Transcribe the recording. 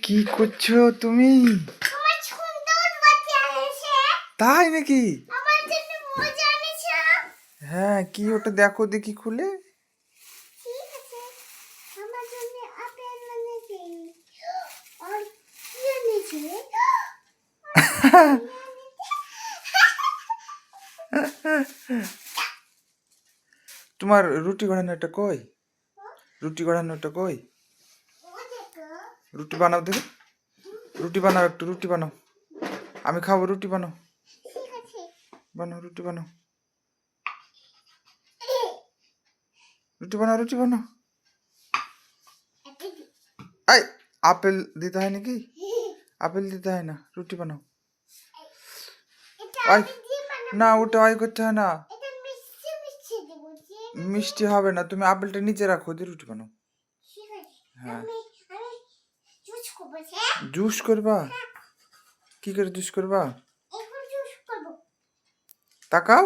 কি করছো তুমি? আমার সুন্দর বাচ্চা এসে তাই নাকি? আমার জন্য মজা এনেছে। হ্যাঁ, কি ওটা দেখো দেখি খুলে। ঠিক আছে, আমার জন্য আপেল এনেছে। আর কি এনেছে? তোমার রুটি গড়ানোটা কই? রুটি গড়ানোটা কই? ও দেখো, রুটি বানাও দেখি। রুটি বানাও, একটু রুটি বানাও। আমি খাবো, রুটি বানাও। ঠিক আছে। বানাও, রুটি বানাও। রুটি বানাও, রুটি বানাও। Apple the. আই, আপেল দিতে হয় নাকি? আপেল দিতে হয় না, রুটি বানাও। এটা আই, আপেল দিয়ে বানাবো। না ওটা আই করতে হয় না। এটা মিষ্টি মিষ্টি দেবো, ঠিক আছে? মিষ্টি হবে না, তুমি আপেলটা নিচে রাখো, দিয়ে রুটি বানাও। ঠিক আছে। হ্যাঁ। আমি জুস করবো, হ্যাঁ? জুস করবা? কি করে জুস করবা? এখন জুস করবো। তাকাও।